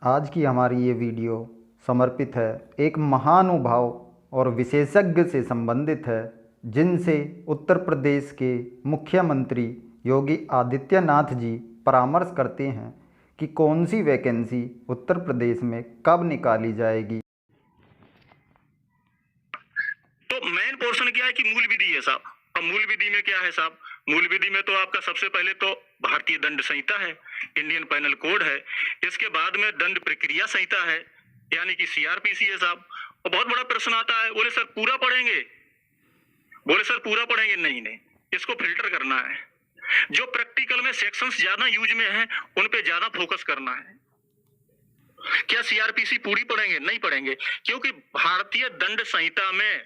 आज की हमारी ये वीडियो समर्पित है एक महानुभाव और विशेषज्ञ से संबंधित है, जिनसे उत्तर प्रदेश के मुख्यमंत्री योगी आदित्यनाथ जी परामर्श करते हैं कि कौन सी वैकेंसी उत्तर प्रदेश में कब निकाली जाएगी। तो मेन पोर्शन क्या है कि मूल विधि है साहब। अब मूल विधि में क्या है साहब? मूल विधि में तो आपका सबसे पहले तो भारतीय दंड संहिता है, इंडियन पैनल कोड है। इसके बाद में दंड प्रक्रिया संहिता है, यानी कि सीआरपीसी है साहब। और बहुत बड़ा प्रश्न आता है, बोले सर पूरा पढ़ेंगे? बोले सर पूरा पढ़ेंगे? नहीं नहीं, इसको फिल्टर करना है। जो प्रैक्टिकल में सेक्शंस ज्यादा यूज में है उन पे ज्यादा फोकस करना है। क्या सीआरपीसी पूरी पढ़ेंगे? नहीं पढ़ेंगे, क्योंकि भारतीय दंड संहिता में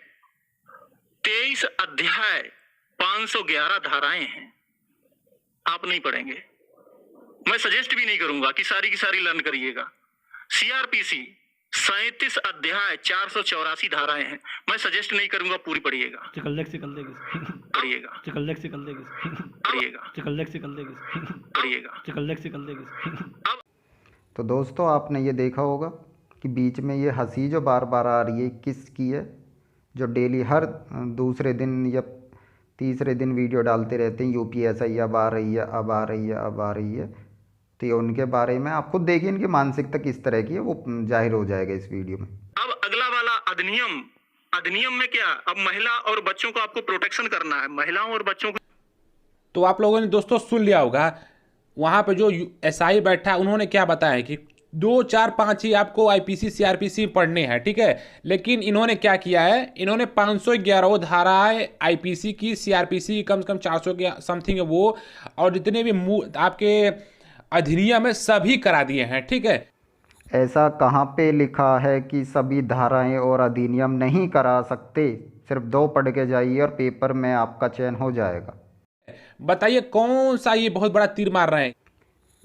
23 अध्याय 511 धाराएं हैं। आप नहीं पढ़ेंगे, मैं सजेस्ट भी नहीं करूंगा कि सारी की सारी लर्न करिएगा। सीआरपीसी 37 अध्याय 484 धाराएं हैं, मैं सजेस्ट नहीं करूंगा पूरी पढ़िएगा। तो दोस्तों, आपने ये देखा होगा कि बीच में ये हंसी जो बार बार आ रही है, किसकी है? जो डेली हर दूसरे दिन या तीसरे दिन वीडियो डालते रहते हैं, यूपीएससी अब आ रही है, अब आ रही है, अब आ रही है। तो ये उनके बारे में आप खुद देखिए, इनकी मानसिकता किस तरह की है, वो जाहिर हो जाएगा इस वीडियो में। अब अगला वाला अधिनियम में क्या? अब महिला और बच्चों को आपको प्रोटेक्शन करना है, महिलाओं और बच्चों को। तो आप लोगों ने दोस्तों सुन लिया होगा, वहाँ पे जो एसआई बैठा उन्होंने क्या बताया कि 2, 4, 5 ही आपको आईपीसी सीआरपीसी पढ़ने हैं, ठीक है। लेकिन इन्होंने क्या किया है, इन्होंने 511 धाराएं आईपीसी की, सीआरपीसी की कम से कम 400 के समथिंग है वो, और जितने भी आपके अधिनियम है सभी करा दिए हैं, ठीक है। ऐसा कहाँ पे लिखा है कि सभी धाराएं और अधिनियम नहीं करा सकते? सिर्फ 2 पढ़ के जाइए और पेपर में आपका चयन हो जाएगा। बताइए कौन सा ये बहुत बड़ा तीर मार रहे हैं?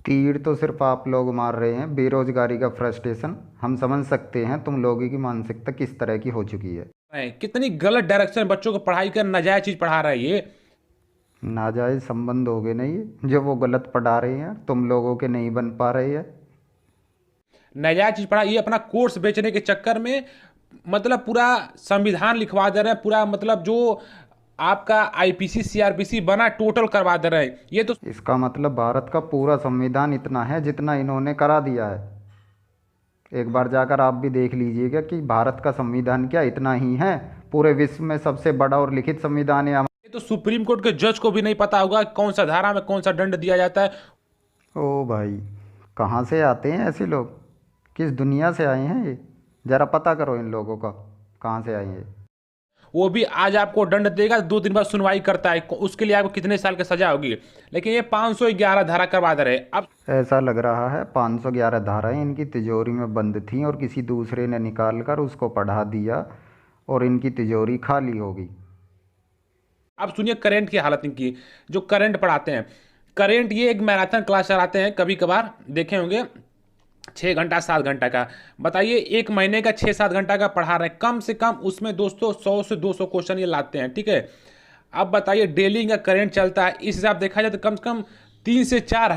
तीर तो सिर्फ आप लोग मार रहे हैं, बेरोजगारी का फ्रस्ट्रेशन। हम समझ सकते हैं तुम लोगों की मानसिकता किस तरह की हो चुकी है। कितनी गलत डायरेक्शन, बच्चों को पढ़ाई कर नाजायज चीज पढ़ा रहा है ये। नाजायज संबंध हो गए ना ये, जो वो गलत पढ़ा रहे हैं, तुम लोगों के नहीं बन पा रहे हैं। नाजायज चीज पढ़ा, ये अपना कोर्स बेचने के चक्कर में मतलब पूरा संविधान लिखवा दे रहे हैं, पूरा मतलब जो आपका आईपीसी सीआरपीसी बना टोटल करवा दे रहे हैं ये। तो इसका मतलब भारत का पूरा संविधान इतना है जितना इन्होंने करा दिया है। एक बार जाकर आप भी देख लीजिएगा कि भारत का संविधान क्या इतना ही है? पूरे विश्व में सबसे बड़ा और लिखित संविधान है। ये तो सुप्रीम कोर्ट के जज को भी नहीं पता होगा कौन सा धारा में कौन सा दंड दिया जाता है। ओ भाई, कहाँ से आते हैं ऐसे लोग? किस दुनिया से आए हैं ये? ज़रा पता करो इन लोगों का कहाँ से आए हैं। वो भी आज आपको दंड देगा, 2 दिन बाद सुनवाई करता है, उसके लिए आपको कितने साल की सजा होगी। लेकिन ये 511 धारा करवा दे रहे। अब ऐसा लग रहा है 511 धाराएं इनकी तिजोरी में बंद थीं और किसी दूसरे ने निकाल कर उसको पढ़ा दिया और इनकी तिजोरी खाली हो गई। अब सुनिए करंट की हालत इनकी, जो करंट पढ़ाते हैं। करंट ये एक मैराथन क्लास चलाते हैं, कभी कभार देखे होंगे 6 घंटा 7 घंटा का। बताइए एक महीने का 6-7 घंटा का पढ़ा रहे हैं, कम से कम उसमें दोस्तों 100 से 200 क्वेश्चन ये लाते हैं, ठीक है। अब बताइए डेली का करंट चलता है, इस हिसाब देखा जाए तो कम से कम 3 से 4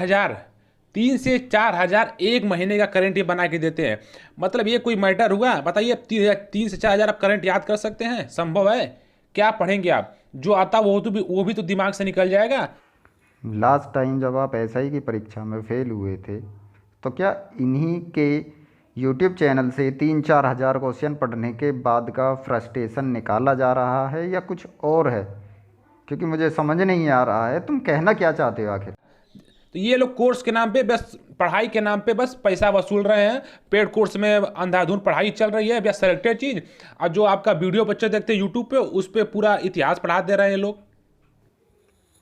हज़ार एक महीने का करंट ये बना के देते हैं। मतलब ये कोई मैटर हुआ? बताइए 3 से 4 हज़ार आप करंट याद कर सकते हैं? संभव है? क्या पढ़ेंगे आप? जो आता वो भी तो दिमाग से निकल जाएगा। लास्ट टाइम जब आप एसआई की परीक्षा में फेल हुए थे, तो क्या इन्हीं के यूट्यूब चैनल से 3-4 हज़ार क्वेश्चन पढ़ने के बाद का फ्रस्ट्रेशन निकाला जा रहा है या कुछ और है? क्योंकि मुझे समझ नहीं आ रहा है तुम कहना क्या चाहते हो आखिर। तो ये लोग कोर्स के नाम पे, बस पढ़ाई के नाम पे बस पैसा वसूल रहे हैं। पेड कोर्स में अंधाधुंध पढ़ाई चल रही है या सेलेक्टेड चीज़, और जो आपका वीडियो बच्चे देखते हैं यूट्यूब पे, उस पर पूरा इतिहास पढ़ा दे रहे हैं लोग।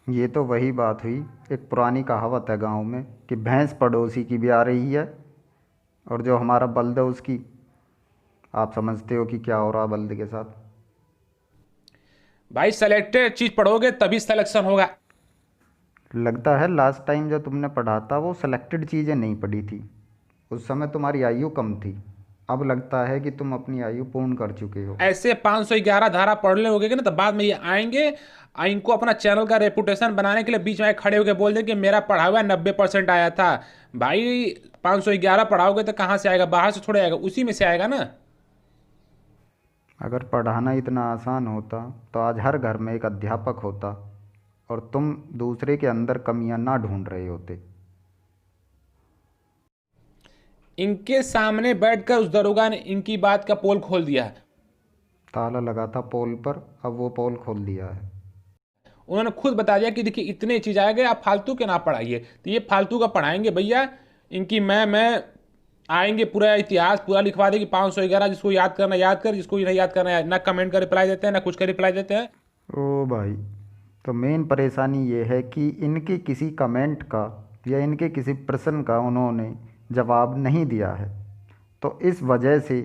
ये तो वही बात हुई, एक पुरानी कहावत है गांव में कि भैंस पड़ोसी की भी आ रही है और जो हमारा बल्द है उसकी। आप समझते हो कि क्या हो रहा बल्द के साथ? भाई सेलेक्टेड चीज़ पढ़ोगे तभी सिलेक्शन होगा। लगता है लास्ट टाइम जो तुमने पढ़ा था वो सेलेक्टेड चीज़ें नहीं पढ़ी थी, उस समय तुम्हारी आयु कम थी। अब लगता है कि तुम अपनी आयु पूर्ण कर चुके हो। ऐसे 511 धारा पढ़ लोगे ना, तो बाद में ये आएंगे, इनको अपना चैनल का रेपुटेशन बनाने के लिए बीच में खड़े होकर बोल दें कि मेरा पढ़ा हुआ 90% आया था। भाई 511 पढ़ाओगे तो कहाँ से आएगा? बाहर से थोड़े आएगा, उसी में से आएगा ना। अगर पढ़ाना इतना आसान होता तो आज हर घर में एक अध्यापक होता और तुम दूसरे के अंदर कमियां ना ढूंढ रहे होते। इनके सामने बैठकर उस दरोगा ने इनकी बात का पोल खोल दिया है। ताला लगा था पोल पर, अब वो पोल खोल दिया है। उन्होंने खुद बता दिया कि देखिए इतने चीज आ गए, आप फालतू के ना पढ़ाइए। तो ये फालतू का पढ़ाएंगे भैया। इनकी मैं आएंगे, पूरा इतिहास पूरा लिखवा देगी। 511 जिसको याद करना याद कर, जिसको नहीं याद करना ना कमेंट का रिप्लाई देते हैं ना कुछ का रिप्लाई देते हैं। ओ भाई, तो मेन परेशानी ये है कि इनके किसी कमेंट का या इनके किसी प्रश्न का उन्होंने जवाब नहीं दिया है, तो इस वजह से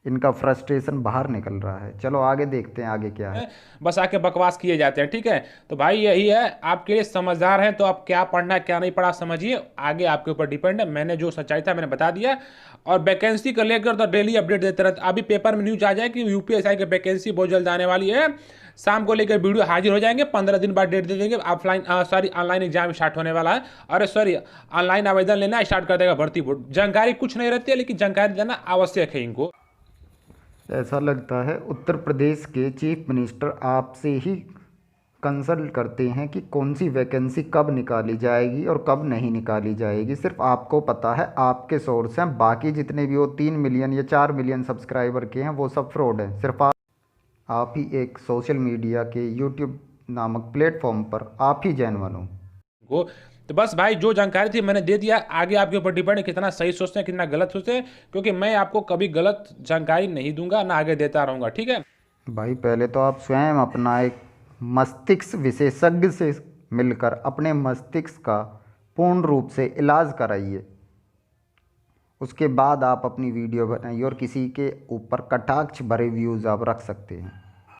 इनका फ्रस्ट्रेशन बाहर निकल रहा है। चलो आगे देखते हैं आगे क्या है। बस आके बकवास किए जाते हैं, ठीक है। तो भाई यही है, आपके लिए समझदार हैं तो आप क्या पढ़ना है क्या नहीं पढ़ा समझिए, आगे आपके ऊपर डिपेंड है। मैंने जो सच्चाई था मैंने बता दिया। और वैकेंसी को लेकर तो डेली अपडेट देते रहते। अभी पेपर में न्यूज आ जाए कि यूपीएससी की वैकेंसी बहुत जल्द आने वाली है। शाम को लेकर वीडियो हाजिर हो जाएंगे, 15 दिन बाद डेट दे देंगे। ऑनलाइन एग्जाम स्टार्ट होने वाला है। ऑनलाइन आवेदन लेना स्टार्ट कर देगा भर्ती बोर्ड। जानकारी कुछ नहीं रहती है, लेकिन जानकारी देना आवश्यक है इनको। ऐसा लगता है उत्तर प्रदेश के चीफ मिनिस्टर आपसे ही कंसल्ट करते हैं कि कौन सी वैकेंसी कब निकाली जाएगी और कब नहीं निकाली जाएगी। सिर्फ आपको पता है, आपके सोर्स हैं। बाकी जितने भी वो 3 मिलियन या 4 मिलियन सब्सक्राइबर के हैं वो सब फ्रॉड हैं। सिर्फ आप ही एक सोशल मीडिया के यूट्यूब नामक प्लेटफॉर्म पर आप ही जेन्युइन हो। तो बस भाई जो जानकारी थी मैंने दे दिया। आगे आपके ऊपर डिपेंड है कितना सही सोचते हैं कितना गलत सोचते हैं, क्योंकि मैं आपको कभी गलत जानकारी नहीं दूंगा ना आगे देता रहूंगा, ठीक है भाई। पहले तो आप स्वयं अपना एक मस्तिष्क विशेषज्ञ से मिलकर अपने मस्तिष्क का पूर्ण रूप से इलाज कराइए। उसके बाद आप अपनी वीडियो बनाइए और किसी के ऊपर कटाक्ष भरे व्यूज़ आप रख सकते हैं।